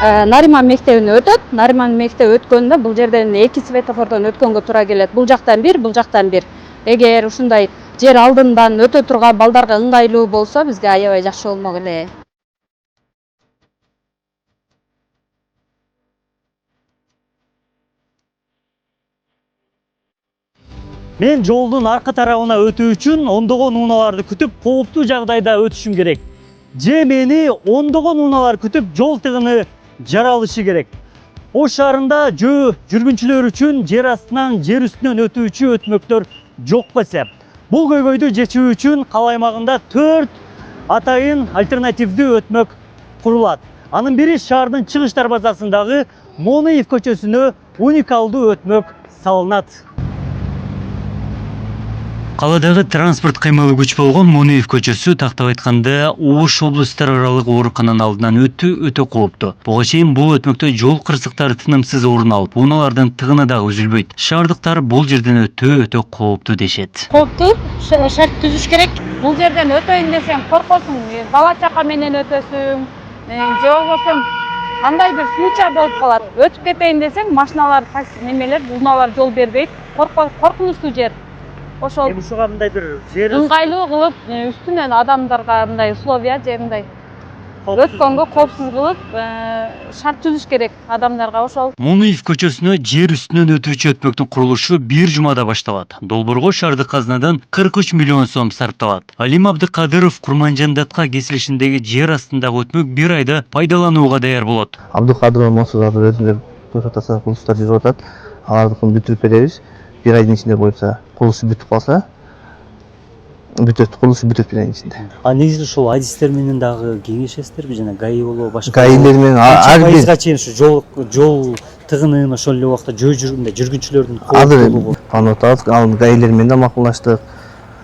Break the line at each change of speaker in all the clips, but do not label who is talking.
Нариман мектебине өтөт. Нариман мектеби өткөндө бул жерден 2 светофордон өткөнгө туура келет. Бул жактан бир. Эгер ушундай жер алдындан өтө турган балдарга ыңгайлуу болсо, бизге аябай жакшы болмок эле.
Мен жолдун аркы тарабына өтүү үчүн ондогон унааларды күтүп, кооптуу жагдайда өтүшүм керек. Же мени ондогон унаалар күтүп, жол тыгыны жаралышы керек. Ош шаарында жүргүнчүлөр үчүн жер астынан, жер үстүнөн өтүүчү өтмөктөр жок эсеп. Бул көйгөйдү чечүү үчүн кала аймагында 4 атайын альтернативдүү өтмөк курулат. Анын бири шаардын чыгыш дарбазасындагы Моноев көчөсүнө уникалдуу өтмөк салынат. Каладагы транспорт кыймылы күч болгон Моноев көчөсү тактап айтканда Ош облустар аралык оорукананын алдынан өтө кооптуу. Буга чейин бул өтмөктө жол кырсыктары тынымсыз орун алып, унаалардын тыгыны дагы үзүлбөйт. Шаардыктар бул жерден өтө кооптуу дешет.
Кооптуу, шарт түзүш керек. Бул жерден өтөйүн десең коркосуң, бала чака менен өтөсүң, же болбосо кандай бир случай болуп калат. Өтүп кетейин десең, машиналар, немелер, унаалар жол бербейт. Коркунучтуу жер. Ошол
Ушуга мындай бир жер
ыңгайлуу кылып, үстүнөн адамдарга мындай условия же мындай өткөнгө коопсуз кылып, шарт түзүш керек адамдарга ошол.
Моноев көчөсүнө жер үстүнөн өтүүчү өтмөктүн курулушу бир жумада башталат. Долбоорго шаардык казынадан 43 миллион сом сарпталат. Алим Абдыкадыров Курманжандатка кесилишиндеги жер астындагы өтмөк бир айда пайдаланууга даяр болот.
Абдыкадыров Мосузатов өзүнө көчөтаса курулуштар жүрүп атат. Алардыкын бүтүрүп беребиз. Bir ayın içinde boyunca kuruluşu бүтүп kalsa, kuruluşu бүтөт bir ayın içinde.
Негизи ушул адистер менен дагы кеңешесиздерби жана ГАИ болобу башка?
ГАИлер менен ар бир
пайызга чейин ушу жол тыгынын ошол эле убакта жүргүнчүлөрдүн
кооптуулугу танып атабыз. Ал ГАИлер менен да макулдаштык,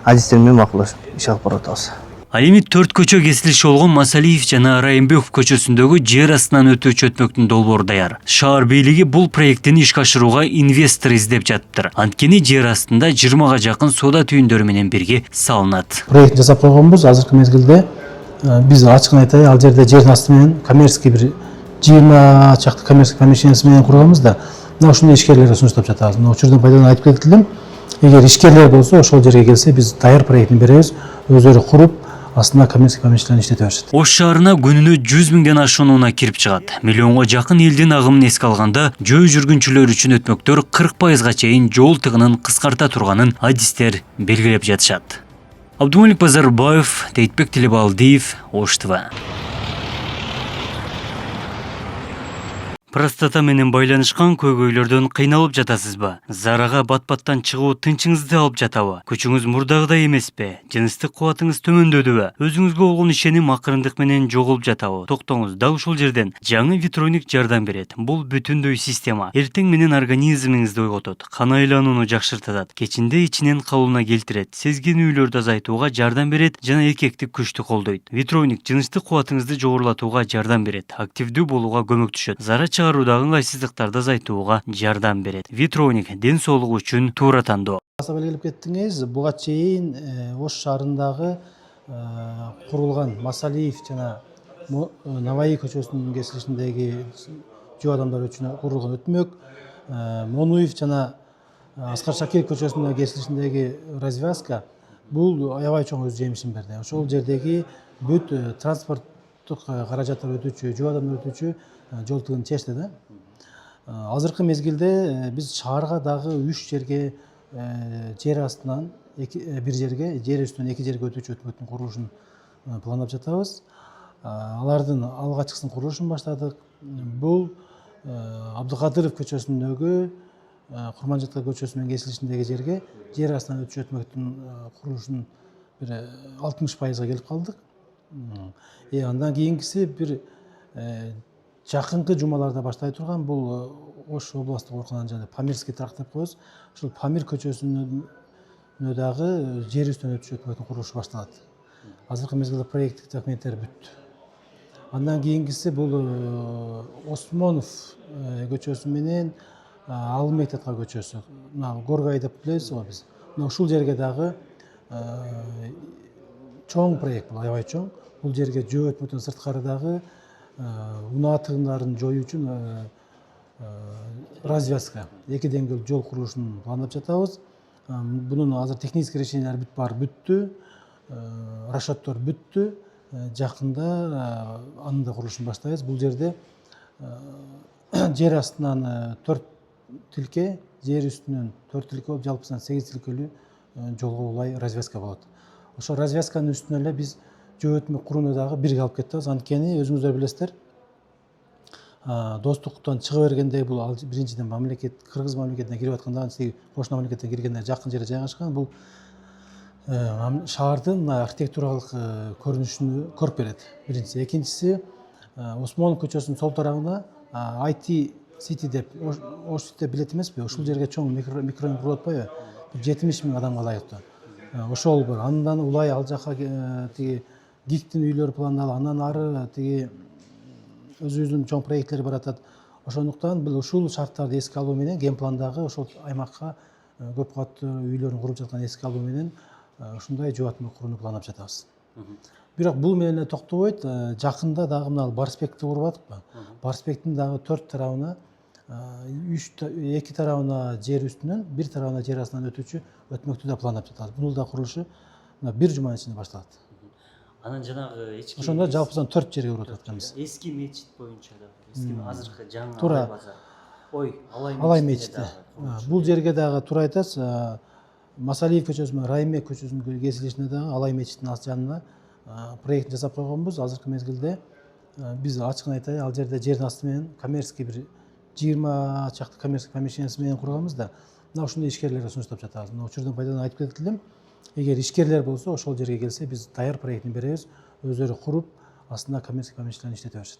адистер менен макулдашып иш алып барып атабыз.
Ал эми 4 көчө кесилиши болгон Масалиев жана Райымбеков көчөсүндөгү жер астынан өтүүчү өтмөктүн долбоору даяр. Шаар бийлиги бул проекттин ишке ашырууга инвестор издеп жатыптыр. Анткени жер астында 20га жакын соода түйүндөрү менен бирге салынат.
Проект жасап койгонбуз. Азыркы мезгилде биз ачыгын айтайлы, ал жерде жердин асты менен коммерческий бир 20 чакты коммерческий помещениеси менен курганбыз да. Мына ушундай ишкерлерге сунуштап жатабыз. Мына учурдан пайдаланып айтып кетилдим. Эгер ишкерлер болсо, ошол жерге келсе, биз даяр проектин беребиз. Өздөрү куруп, астына коммерческий помещенияларды иштете беришет.
Ош шаарына күнүнө 100 миңден ашуун унаа кирип чыгат. Миллионго жакын элдин агымын эске алганда, жөө жүргүнчүлөр үчүн өтмөктөр 40%га чейин жол тыгынын кыскарта турганын адистер белгилеп жатышат. Абдумалик Базарбаев, Тейтбек Телебалдиев, Ош ТВ. Простата менен байланышкан көйгөйлөрдөн кыйналып жатасызбы? Зарага бат-баттан чыгуу тынчыңызды алып жатабы? Күчүңүз мурдагыдай эмеспи? Жыныстык кубатыңыз төмөндөдүбү? Өзүңүзгө болгон ишеним акырындык менен жоголуп жатабы? Токтоңуз, дал ушул жерден жаңы Витроник жардам берет. Бул бүтүндөй система. Эртең менен организмиңизди ойготот, кан айланууну жакшыртат, кечинде ичинен калууна келтирет, сезгенүүлөрдү азайтууга жардам берет жана эркекти күчтүү колдойт. Витроник жыныстык кубатыңызды жогорулатууга жардам берет, активдүү болууга көмөктөшөт. Зара чыгаруудагы ыңгайсыздыктарды азайтууга жардам берет. Витроник ден соолугу үчүн туура тандоо.
Белгилеп кеттиңиз, буга чейин Ош шаарындагы курулган Масалиев жана Наваи көчөсүнүн кесилишиндеги жөө адамдар үчүн курулган өтмөк, Моноев жана Аскар Шакиров көчөсүнүн кесилишиндеги развязка бул аябай чоң өз жемишин берди. Ошол жердеги бүт транспорттук каражаттар өтүүчү, жөө адамдар өтүүчү жол тыгынын чечти да. Азыркы мезгилде биз шаарга дагы 3 жерге жер астынан бир жерге, жер үстүнөн 2 жерге өтүүчү өтмөктүн курулушун пландап жатабыз. Алардын алгачкысын курулушун баштадык. Бул Абдыкадыров көчөсүндөгү Курманжатка көчөсүнүн кесилишиндеги жерге жер астынан өтүүчү өтмөктүн курулушун бир 60%га келип калдык. Андан кийинкиси бир жакынкы жумаларда баштай турган бул Ош областтык оорукананын жанында Памирский тракт деп коебуз. Ушул Памир көчөсүнө дагы жер үстүнөн өтүүчү өтмөктүн курулушу башталат. Азыркы мезгилде проекттик документтер бүттү. Андан кийинкиси бул Осмонов көчөсү менен Алымбек-Татка көчөсү. Мына Горгай деп билебиз го биз. Мына ушул жерге дагы чоң проект бул, аябай чоң. Бул жерге жөө өтмөктөн сырткары дагы унаа тыгындарын жоюу үчүн развязка эки деңгээлүү жол курулушун пландап жатабыз. Бунун азыр технический решениялар баары бүттү, расчеттор бүттү. Жакында анын да курулушун баштайбыз. Бул жерде жер астынан 4 тилке, жер үстүнөн 4 тилке болуп, жалпысынан 8 тилкелүү жолго улай развязка болот. Ошо развязканын үстүнө эле биз жөө өтмөк курууну дагы бирге алып кетебиз. Анткени өзүңүздөр билесиздер, достуктан чыга бергенде бул биринчиден мамлекет, кыргыз мамлекетине кирип атканда, антиги кошуна мамлекетке киргенде жакын жерде жайгашкан. Бул шаардын архитектуралык көрүнүшүнү көрүп берет. Биринчиси, экинчиси, Осмонов көчөсүнүн сол тарабына IT City деп, Ош деп билет эмеспи? Ушул жерге чоң микрорайон курулуп атпайбы? 70 000 адамга ылайыктуу. Ошол бар. Андан улай ал жака тиги ГИКтин үйлөрү пландалып, андан ары тиги өзүбүздүн чоң проекттер бар атат. Ошондуктан бул ушул шарттарды эске алуу менен генпландагы ошол аймакка көп каттуу үйлөрүн куруп жаткан эске алуу менен ушундай жөө өтмөк курууну пландап жатабыз. Бирок бул менен эле токтобойт. Жакында дагы мына Барспекти куруп атыкпы? Барспектин дагы 4 тарабына 2 тарабына жер үстүнөн, 1 тарабына жер астынан өтүүчү өтмөктү да пландап жатабыз. Бунун да курулушу мына 1 жуманын ичинде башталат.
Анан жанагы эчки
Ошондо жалпысынан 4 жерге куруп атканбыз.
эски мечит боюнча да, эски азыркы жаңы
Туура.
базар. Ой,
Алай мечити. Бул жерге дагы туура айтасыз. Масалиев көчөсү менен Райымбек көчөсүнүн кесилишине дагы Алай мечитинин жанына проект жасап койгонбуз. Азыркы мезгилде биз ачыгын айтайлы, ал жерде жердин асты менен коммерческий бир 20 чакты коммерческий помещениясы менен курганбыз да. Мына ушундай ишкерлерге сунуштап жатабыз. Мына учурдан пайдаланып айтып кетип элем. Эгер ишкерлер болсо, ошол жерге келсе, биз даяр проектин беребиз. Өздөрү куруп, астында коммерческий помещенияларды иштете беришет.